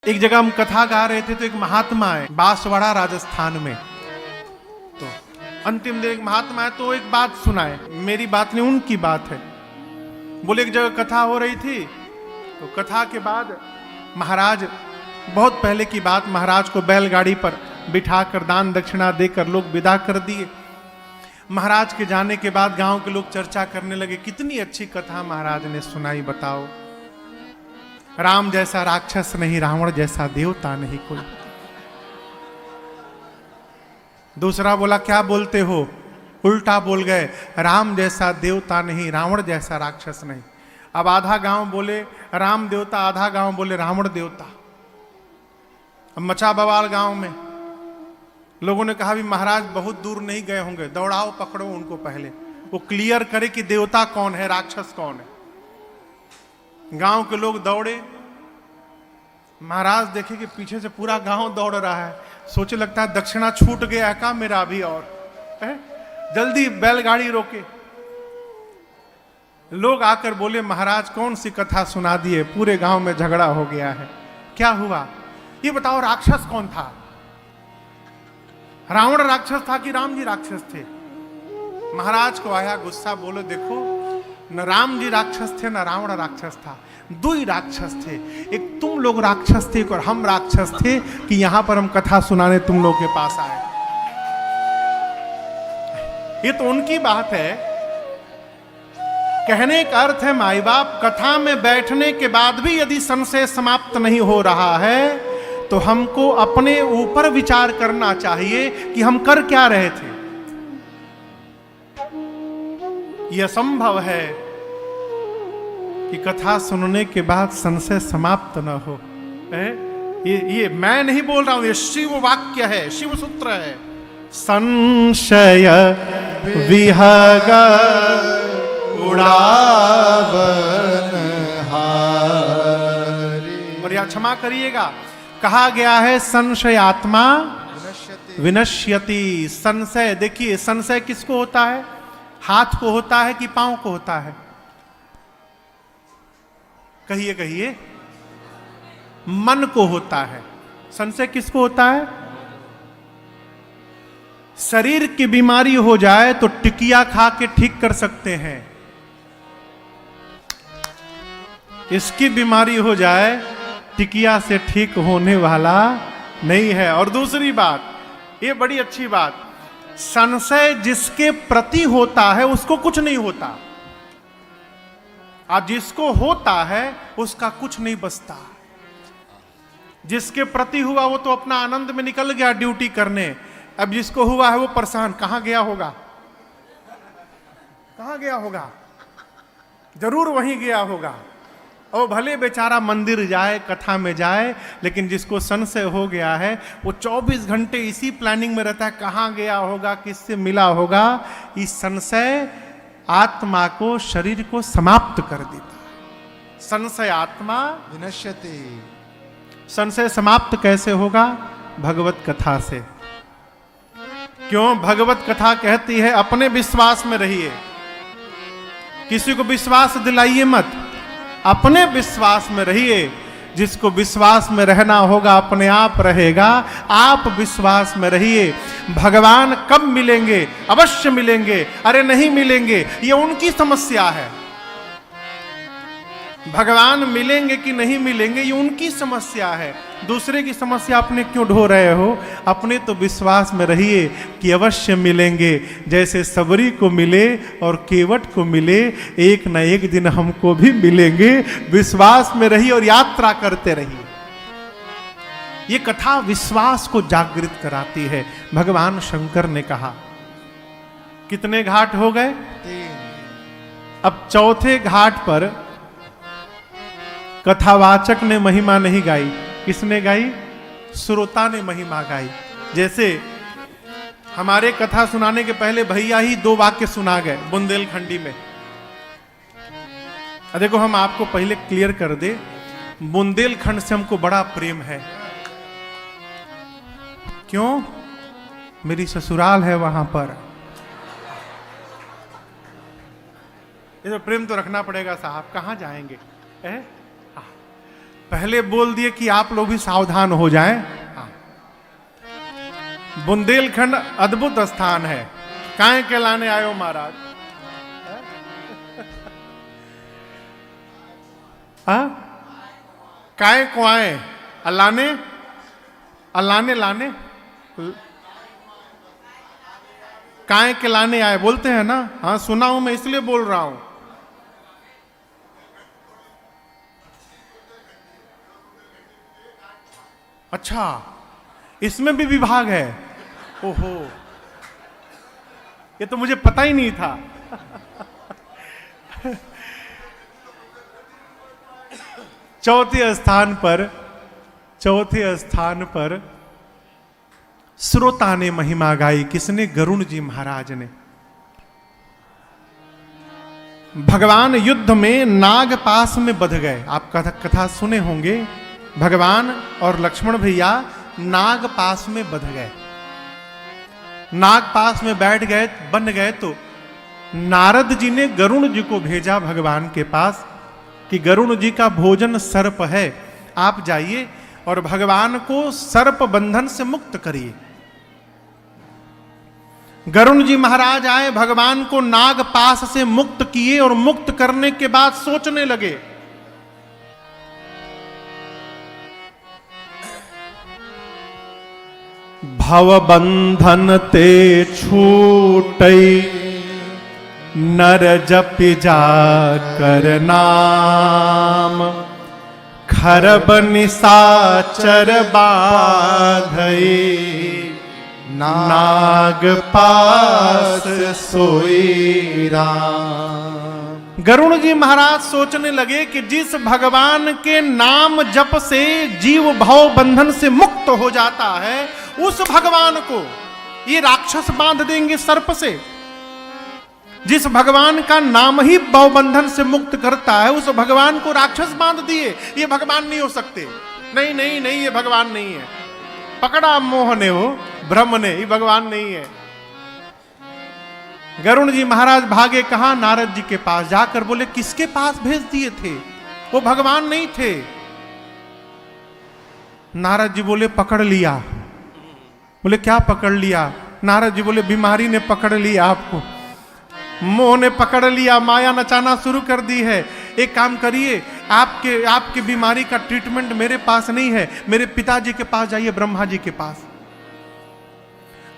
एक जगह हम कथा गा रहे थे तो एक महात्मा है बांसवाड़ा राजस्थान में। तो अंतिम दिन एक महात्मा है तो एक बात सुनाए, मेरी बात नहीं उनकी बात है। बोले एक जगह कथा हो रही थी तो कथा के बाद महाराज, बहुत पहले की बात, महाराज को बैलगाड़ी पर बिठाकर दान दक्षिणा देकर लोग विदा कर दिए। महाराज के जाने के बाद गांव के लोग चर्चा करने लगे, कितनी अच्छी कथा महाराज ने सुनाई, बताओ। राम जैसा राक्षस नहीं, रावण जैसा देवता नहीं कोई। दूसरा बोला, क्या बोलते हो, उल्टा बोल गए, राम जैसा देवता नहीं, रावण जैसा राक्षस नहीं। अब आधा गांव बोले राम देवता, आधा गांव बोले रावण देवता। अब मचा बवाल गांव में। लोगों ने कहा भी महाराज बहुत दूर नहीं गए होंगे, दौड़ाओ पकड़ो उनको, पहले वो क्लियर करे कि देवता कौन है, राक्षस कौन है। गांव के लोग दौड़े। महाराज देखे कि पीछे से पूरा गांव दौड़ रहा है, सोचे लगता है दक्षिणा छूट गया है का मेरा अभी, और जल्दी बैलगाड़ी रोके। लोग आकर बोले महाराज कौन सी कथा सुना दिए, पूरे गांव में झगड़ा हो गया है, क्या हुआ ये बताओ, राक्षस कौन था, रावण राक्षस था कि राम जी राक्षस थे। महाराज को आया गुस्सा, बोलो देखो न राम जी राक्षस थे न रावण राक्षस था, दो ही राक्षस थे, एक तुम लोग राक्षस थे और हम राक्षस थे कि यहां पर हम कथा सुनाने तुम लोग के पास आए। ये तो उनकी बात है। कहने का अर्थ है माई बाप, कथा में बैठने के बाद भी यदि संशय समाप्त नहीं हो रहा है तो हमको अपने ऊपर विचार करना चाहिए कि हम कर क्या रहे थे। यह असंभव है कि कथा सुनने के बाद संशय समाप्त न हो। ये मैं नहीं बोल रहा हूं, ये शिव वाक्य है, शिव सूत्र है। संशय विहग उड़ावन हारी। और यह क्षमा करिएगा, कहा गया है संशय आत्मा विनश्यति। संशय, देखिए संशय किसको होता है, हाथ को होता है कि पांव को होता है, कहिए कहिए, मन को होता है। संशय किसको होता है, शरीर की बीमारी हो जाए तो टिकिया खा के ठीक कर सकते हैं, इसकी बीमारी हो जाए टिकिया से ठीक होने वाला नहीं है। और दूसरी बात, ये बड़ी अच्छी बात, संशय जिसके प्रति होता है उसको कुछ नहीं होता, और जिसको होता है उसका कुछ नहीं बचता। जिसके प्रति हुआ वो तो अपना आनंद में निकल गया ड्यूटी करने, अब जिसको हुआ है वो परेशान, कहां गया होगा, कहां गया होगा, जरूर वहीं गया होगा। और भले बेचारा मंदिर जाए, कथा में जाए, लेकिन जिसको संशय हो गया है वो 24 घंटे इसी प्लानिंग में रहता है, कहां गया होगा, किससे मिला होगा। इस संशय आत्मा को, शरीर को समाप्त कर देता है। संशय आत्मा विनश्यति। संशय समाप्त कैसे होगा, भगवत कथा से। क्यों, भगवत कथा कहती है अपने विश्वास में रहिए, किसी को विश्वास दिलाइए मत, अपने विश्वास में रहिए। जिसको विश्वास में रहना होगा अपने आप रहेगा, आप विश्वास में रहिए। भगवान कब मिलेंगे, अवश्य मिलेंगे, अरे नहीं मिलेंगे ये उनकी समस्या है। भगवान मिलेंगे कि नहीं मिलेंगे ये उनकी समस्या है, दूसरे की समस्या अपने क्यों ढो रहे हो। अपने तो विश्वास में रहिए कि अवश्य मिलेंगे, जैसे सबरी को मिले और केवट को मिले, एक न एक दिन हमको भी मिलेंगे। विश्वास में रहिए और यात्रा करते रहिए। ये कथा विश्वास को जागृत कराती है। भगवान शंकर ने कहा, कितने घाट हो गए, 3। अब चौथे घाट पर कथावाचक ने महिमा नहीं गाई, किसने गाई, श्रोता ने महिमा गाई। जैसे हमारे कथा सुनाने के पहले भैया ही 2 वाक्य सुना गए बुंदेलखंडी में। देखो हम आपको पहले क्लियर कर दे, बुंदेलखंड से हमको बड़ा प्रेम है। क्यों, मेरी ससुराल है वहां पर। ये तो प्रेम तो रखना पड़ेगा साहब, कहां जाएंगे। पहले बोल दिए कि आप लोग भी सावधान हो जाएं। बुंदेलखंड अद्भुत स्थान है। काय के लाने आयो महाराज? काय को आए? अल्लाने अल्लाने लाने काय के लाने आए बोलते हैं ना? हाँ सुना हूं मैं, इसलिए बोल रहा हूं। अच्छा, इसमें भी विभाग है? ओहो, ये तो मुझे पता ही नहीं था। चौथे स्थान पर श्रोता ने महिमा गाई। किसने? गरुण जी महाराज ने। भगवान युद्ध में नाग पास में बंध गए। आप कथा सुने होंगे। भगवान और लक्ष्मण भैया नाग पास में बंध गए। नाग पास में बैठ गए, बन गए। तो नारद जी ने गरुण जी को भेजा भगवान के पास कि गरुण जी का भोजन सर्प है, आप जाइए और भगवान को सर्प बंधन से मुक्त करिए। गरुण जी महाराज आए, भगवान को नाग पास से मुक्त किए और मुक्त करने के बाद सोचने लगे, भव बंधन ते छूटई नर जप जा कर नाम, खरब निशाचर बाधई नाग पास सोई राम। गरुण जी महाराज सोचने लगे कि जिस भगवान के नाम जप से जीव भाव बंधन से मुक्त हो जाता है, उस भगवान को ये राक्षस बांध देंगे सर्प से। जिस भगवान का नाम ही भाव बंधन से मुक्त करता है, उस भगवान को राक्षस बांध दिए। ये भगवान नहीं हो सकते। नहीं नहीं नहीं, ये भगवान नहीं है। पकड़ा मोह ने, वो ब्रह्म ने, ये भगवान नहीं है। गरुण जी महाराज भागे कहां? नारद जी के पास। जाकर बोले, किसके पास भेज दिए थे? वो भगवान नहीं थे। नारद जी बोले, पकड़ लिया। बोले, क्या पकड़ लिया? नारद जी बोले, बीमारी ने पकड़ लिया आपको, मोह ने पकड़ लिया, माया नचाना शुरू कर दी है। एक काम करिए, आपके बीमारी का ट्रीटमेंट मेरे पास नहीं है, मेरे पिताजी के पास जाइए, ब्रह्मा जी के पास।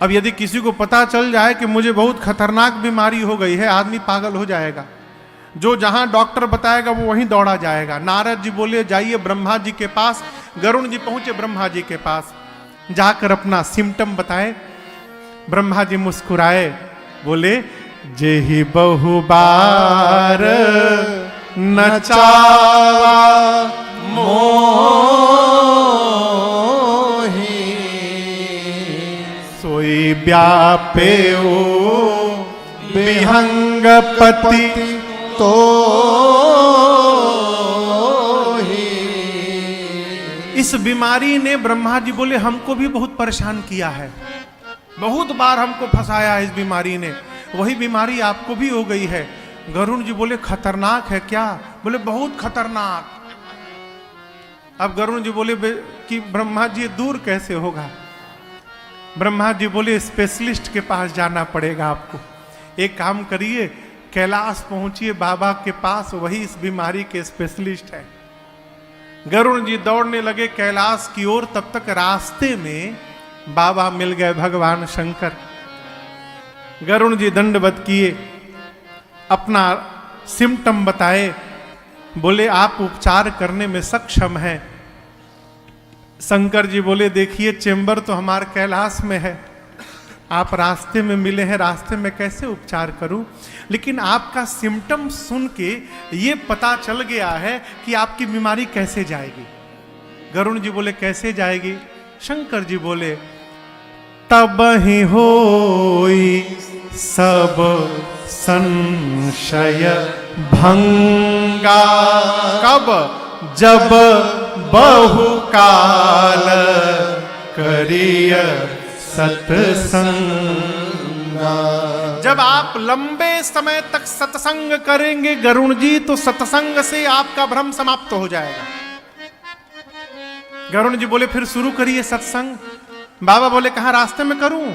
अब यदि किसी को पता चल जाए कि मुझे बहुत खतरनाक बीमारी हो गई है, आदमी पागल हो जाएगा। जो जहां डॉक्टर बताएगा वो वहीं दौड़ा जाएगा। नारद जी बोले, जाइए ब्रह्मा जी के पास। गरुण जी पहुंचे ब्रह्मा जी के पास, जाकर अपना सिम्टम बताए। ब्रह्मा जी मुस्कुराए, बोले, जेहि बहु बार नचावा मोहि, सोई व्यापे ओ विहंगपति तो इस बीमारी ने, ब्रह्मा जी बोले, हमको भी बहुत परेशान किया है, बहुत बार हमको फंसाया है इस बीमारी ने। वही बीमारी आपको भी हो गई है। गरुण जी बोले, खतरनाक है क्या? बोले, बहुत खतरनाक। अब गरुण जी बोले कि ब्रह्मा जी दूर कैसे होगा? ब्रह्मा जी बोले, स्पेशलिस्ट के पास जाना पड़ेगा आपको। एक काम करिए, कैलाश पहुंचिए बाबा के पास, वही इस बीमारी के स्पेशलिस्ट है। गरुण जी दौड़ने लगे कैलाश की ओर। तब तक रास्ते में बाबा मिल गए, भगवान शंकर। गरुण जी दंडवत किए, अपना सिम्टम बताए, बोले, आप उपचार करने में सक्षम हैं। शंकर जी बोले, देखिए चेंबर तो हमारे कैलाश में है, आप रास्ते में मिले हैं, रास्ते में कैसे उपचार करूं? लेकिन आपका सिम्टम सुन के ये पता चल गया है कि आपकी बीमारी कैसे जाएगी। गरुण जी बोले, कैसे जाएगी? शंकर जी बोले, तब ही होई सब संशय भंगा, कब? जब बहुकाल करिय सत्संगा। जब आप लंबे समय तक सत्संग करेंगे गरुण जी, तो सत्संग से आपका भ्रम समाप्त हो जाएगा। गरुण जी बोले फिर शुरू करिए सत्संग। बाबा बोले कहाँ रास्ते में करूं,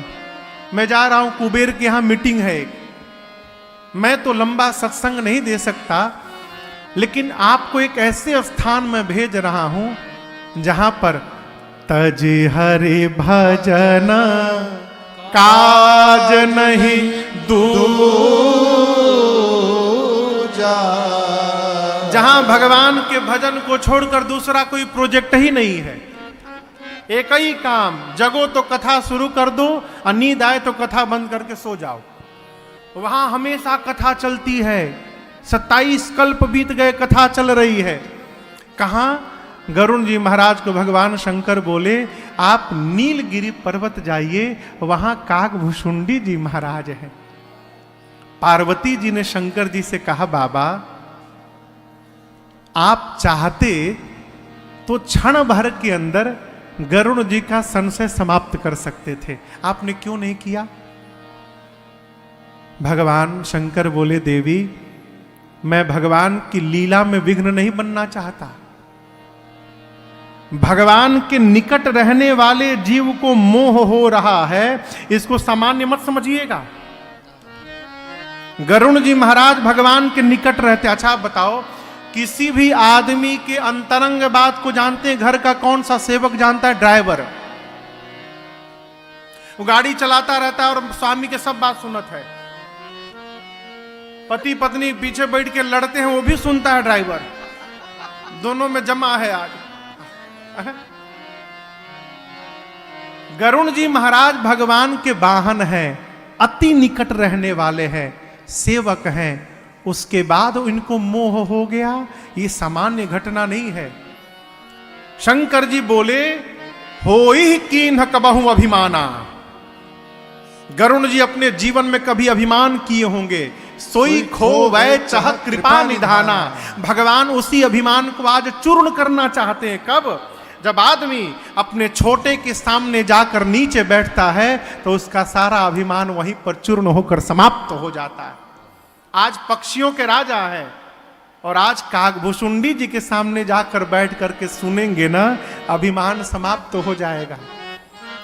मैं जा रहा हूं कुबेर के यहां मीटिंग है एक, मैं तो लंबा सत्संग नहीं दे सकता, लेकिन आपको एक ऐसे स्थान में भेज रहा हूं जहां पर तज हरि भजन काज नहीं दूजा, जहां भगवान के भजन को छोड़कर दूसरा कोई प्रोजेक्ट ही नहीं है। एक ही काम, जगो तो कथा शुरू कर दो और नींद आए तो कथा बंद करके सो जाओ। वहां हमेशा कथा चलती है, 27 कल्प बीत गए कथा चल रही है। कहां? गरुण जी महाराज को भगवान शंकर बोले आप नीलगिरी पर्वत जाइए, वहां काकभुशुंडी जी महाराज हैं। पार्वती जी ने शंकर जी से कहा बाबा आप चाहते तो क्षण भर के अंदर गरुण जी का संशय समाप्त कर सकते थे, आपने क्यों नहीं किया? भगवान शंकर बोले देवी मैं भगवान की लीला में विघ्न नहीं बनना चाहता। भगवान के निकट रहने वाले जीव को मोह हो रहा है, इसको सामान्य मत समझिएगा। गरुण जी महाराज भगवान के निकट रहते। अच्छा आप बताओ, किसी भी आदमी के अंतरंग बात को जानते हैं? घर का कौन सा सेवक जानता है? ड्राइवर। वो गाड़ी चलाता रहता है और स्वामी के सब बात सुनत है। पति पत्नी पीछे बैठ के लड़ते हैं, वो भी सुनता है ड्राइवर। दोनों में जमा है आज। गरुण जी महाराज भगवान के वाहन हैं, अति निकट रहने वाले हैं, सेवक हैं, उसके बाद इनको मोह हो गया, ये सामान्य घटना नहीं है। शंकर जी बोले होई कीन्ह कबहु अभिमाना। गरुण जी अपने जीवन में कभी अभिमान किए होंगे, सोई खो वै चाह कृपा निधाना। भगवान उसी अभिमान को आज चूर्ण करना चाहते हैं। कब? जब आदमी अपने छोटे के सामने जाकर नीचे बैठता है तो उसका सारा अभिमान वहीं पर चूर्ण होकर समाप्त हो जाता है। आज पक्षियों के राजा है और आज काकभुशुंडी जी के सामने जाकर बैठ करके सुनेंगे ना, अभिमान समाप्त हो जाएगा।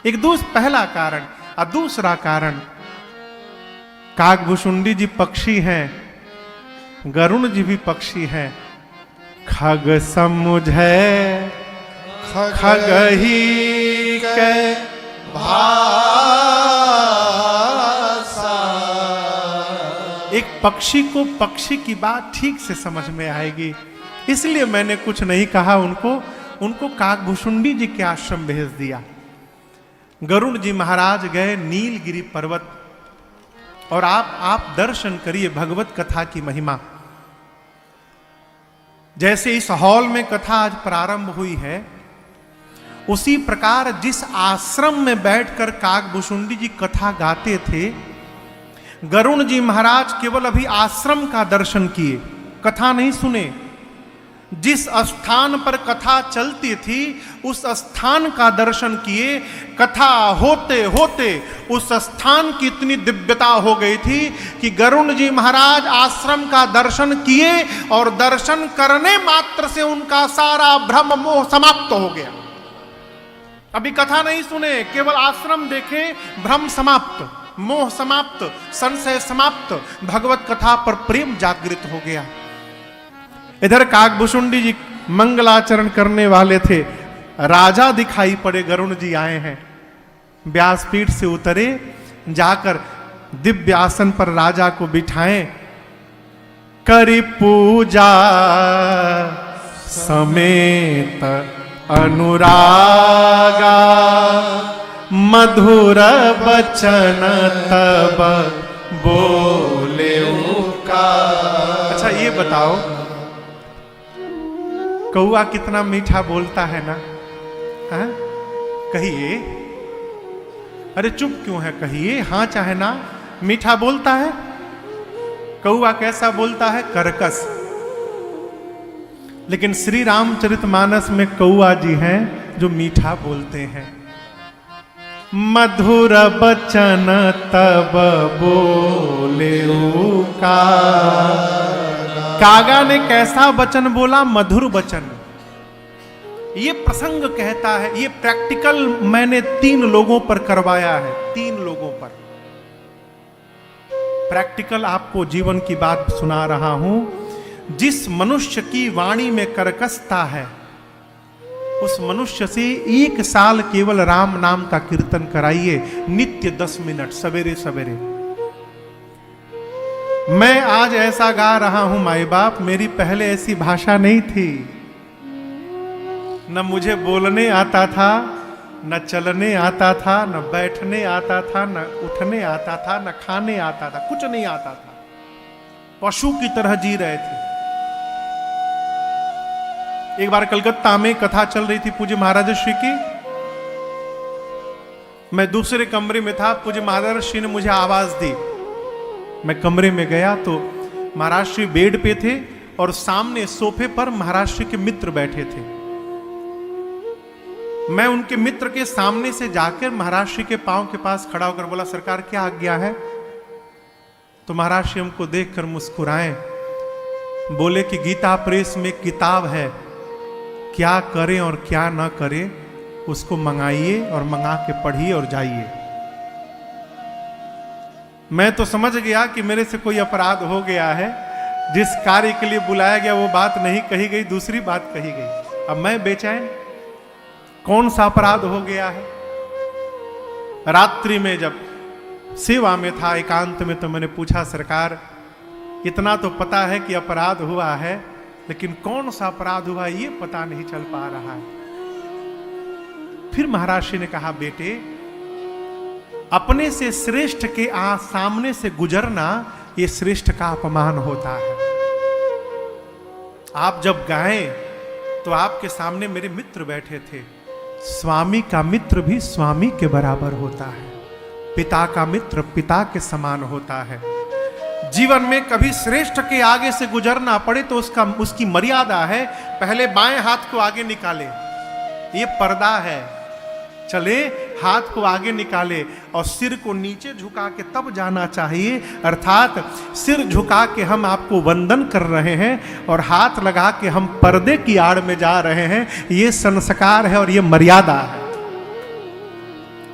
एक पहला कारण। और दूसरा कारण, काकभुशुंडी जी पक्षी हैं, गरुण जी भी पक्षी हैं। खग समुझै खगही के भाषा। एक पक्षी को पक्षी की बात ठीक से समझ में आएगी, इसलिए मैंने कुछ नहीं कहा उनको काकभुशुंडी जी के आश्रम भेज दिया। गरुण जी महाराज गए नीलगिरी पर्वत, और आप दर्शन करिए भगवत कथा की महिमा। जैसे इस हॉल में कथा आज प्रारंभ हुई है, उसी प्रकार जिस आश्रम में बैठकर काकभुशुंडी जी कथा गाते थे, गरुण जी महाराज केवल अभी आश्रम का दर्शन किए, कथा नहीं सुने। जिस स्थान पर कथा चलती थी उस स्थान का दर्शन किए। कथा होते होते उस स्थान की इतनी दिव्यता हो गई थी कि गरुण जी महाराज आश्रम का दर्शन किए और दर्शन करने मात्र से उनका सारा भ्रम मोह समाप्त हो गया। अभी कथा नहीं सुने, केवल आश्रम देखे, भ्रम समाप्त, मोह समाप्त, संशय समाप्त, भगवत कथा पर प्रेम जागृत हो गया। इधर काकभुशुंडी जी मंगलाचरण करने वाले थे, राजा दिखाई पड़े। गरुण जी आए हैं, व्यासपीठ से उतरे, जाकर दिव्य आसन पर राजा को बिठाएं। करी पूजा समेत अनुरागा, मधुर बचन तब बोले का। अच्छा ये बताओ, कौआ कितना मीठा बोलता है ना? हाँ कहिए, अरे चुप क्यों है, कहिए हाँ चाहे ना। मीठा बोलता है। कौआ कैसा बोलता है? कर्कश। लेकिन श्री रामचरितमानस में कौआ जी हैं जो मीठा बोलते हैं। मधुर बचन तब बोले का। कागा ने कैसा वचन बोला? मधुर वचन। ये प्रसंग कहता है, ये प्रैक्टिकल मैंने 3 लोगों पर करवाया है, 3 लोगों पर प्रैक्टिकल आपको जीवन की बात सुना रहा हूं। जिस मनुष्य की वाणी में कर्कशता है, उस मनुष्य से 1 साल केवल राम नाम का कीर्तन कराइए, नित्य 10 मिनट सवेरे सवेरे। मैं आज ऐसा गा रहा हूं माई बाप, मेरी पहले ऐसी भाषा नहीं थी, न मुझे बोलने आता था, न चलने आता था, न बैठने आता था, न उठने आता था, न खाने आता था, कुछ नहीं आता था। पशु की तरह जी रहे थे। एक बार कलकत्ता में कथा चल रही थी पूज्य महाराज श्री की। मैं दूसरे कमरे में था, पूज्य महाराज श्री ने मुझे आवाज दी। मैं कमरे में गया तो महाराज श्री बेड पे थे और सामने सोफे पर महाराज श्री के मित्र बैठे थे। मैं उनके मित्र के सामने से जाकर महाराज श्री के पांव के पास खड़ा होकर बोला, सरकार क्या आज्ञा है? तो महाराज श्री हमको देखकर मुस्कुराए, बोले कि गीता प्रेस में किताब है, क्या करें और क्या ना करें उसको मंगाइए और मंगा के पढ़िए और जाइए। मैं तो समझ गया कि मेरे से कोई अपराध हो गया है, जिस कार्य के लिए बुलाया गया वो बात नहीं कही गई, दूसरी बात कही गई। अब मैं बेचैन, कौन सा अपराध हो गया है? रात्रि में जब सेवा में था एकांत में, तो मैंने पूछा, सरकार इतना तो पता है कि अपराध हुआ है, लेकिन कौन सा अपराध हुआ ये पता नहीं चल पा रहा है। फिर महाराज श्री ने कहा, बेटे अपने से श्रेष्ठ के सामने से गुजरना ये श्रेष्ठ का अपमान होता है। आप जब गाएं तो आपके सामने मेरे मित्र बैठे थे। स्वामी का मित्र भी स्वामी के बराबर होता है, पिता का मित्र पिता के समान होता है। जीवन में कभी श्रेष्ठ के आगे से गुजरना पड़े तो उसकी मर्यादा है। पहले बाएं हाथ को आगे निकाले, ये पर्दा है, चले हाथ को आगे निकाले और सिर को नीचे झुका के तब जाना चाहिए। अर्थात सिर झुका के हम आपको वंदन कर रहे हैं और हाथ लगा के हम पर्दे की आड़ में जा रहे हैं। ये संस्कार है और ये मर्यादा है।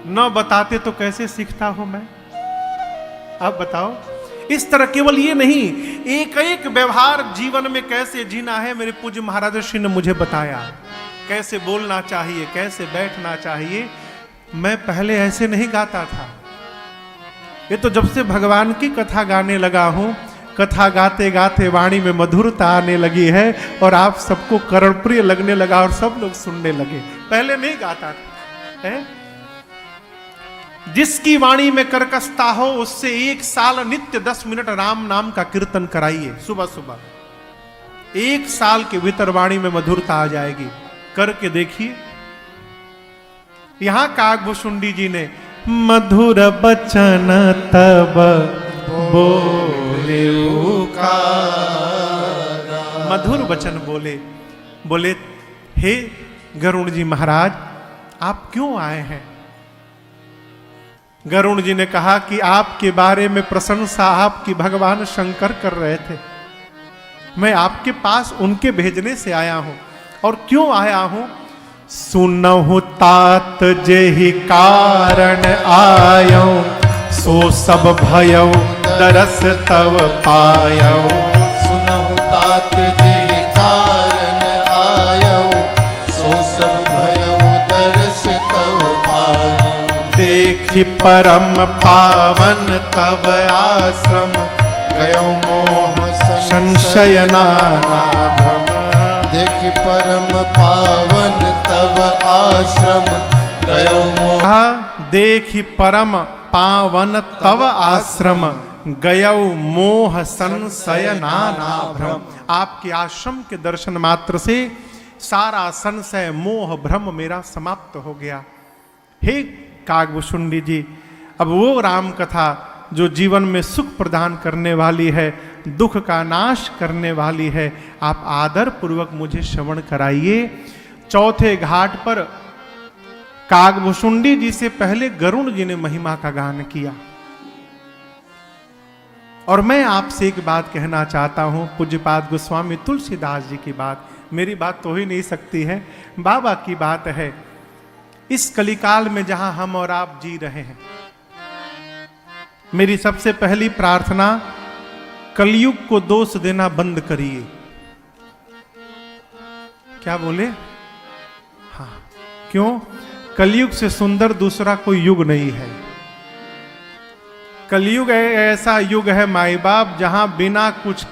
न बताते तो कैसे सीखता हूं मैं? अब बताओ। इस तरह केवल ये नहीं, एक एक व्यवहार जीवन में कैसे जीना है मेरे पूज्य महाराज श्री ने मुझे बताया। कैसे बोलना चाहिए, कैसे बैठना चाहिए। मैं पहले ऐसे नहीं गाता था। ये तो जब से भगवान की कथा गाने लगा हूं, कथा गाते गाते वाणी में मधुरता आने लगी है और आप सबको कर्णप्रिय लगने लगा और सब लोग सुनने लगे। पहले नहीं गाता था है? जिसकी वाणी में कर्कशता हो उससे 1 साल नित्य 10 मिनट राम नाम का कीर्तन कराइए सुबह सुबह। 1 साल के भीतर वाणी में मधुरता आ जाएगी। करके देखिए। यहां काकभूषुंडी जी ने मधुर बचन तब बोले, मधुर वचन बोले। बोले, हे गरुण जी महाराज आप क्यों आए हैं? गरुण जी ने कहा कि आपके बारे में प्रशंसा आपकी भगवान शंकर कर रहे थे। मैं आपके पास उनके भेजने से आया हूं। और क्यों आया हूं? सुनहु तात जेहि कारण आयो, सो सब भयो दरस तव पायो। सुनहु तात जेहि कारण आयो, सो सब भयो दरस तव पायो। देखि परम पावन तव आश्रम, गयो मोह संशय नाना भ्रम। देखि परम पावन तव आश्रम, गयो मोह। देखि परम पावन तव आश्रम, गयो मोह संशय नाना भ्रम। आपके आश्रम के दर्शन मात्र से सारा संशय मोह भ्रम मेरा समाप्त हो गया। हे काकभूषुंडी जी, अब वो राम कथा जो जीवन में सुख प्रदान करने वाली है, दुख का नाश करने वाली है, आप आदर पूर्वक मुझे श्रवण कराइए। चौथे घाट पर काकभूषुंडी जी से पहले गरुण जी ने महिमा का गान किया। और मैं आपसे एक बात कहना चाहता हूं, पूज्यपाद गोस्वामी तुलसीदास जी की बात। मेरी बात तो ही नहीं सकती है, बाबा की बात है। इस कलिकाल में जहां हम और आप जी रहे हैं, मेरी सबसे पहली प्रार्थना, कलयुग को दोष देना बंद करिए। क्या बोले? हाँ, क्यों? कलयुग से सुंदर दूसरा कोई युग नहीं है। कलयुग ऐसा युग है माई बाप जहां बिना कुछ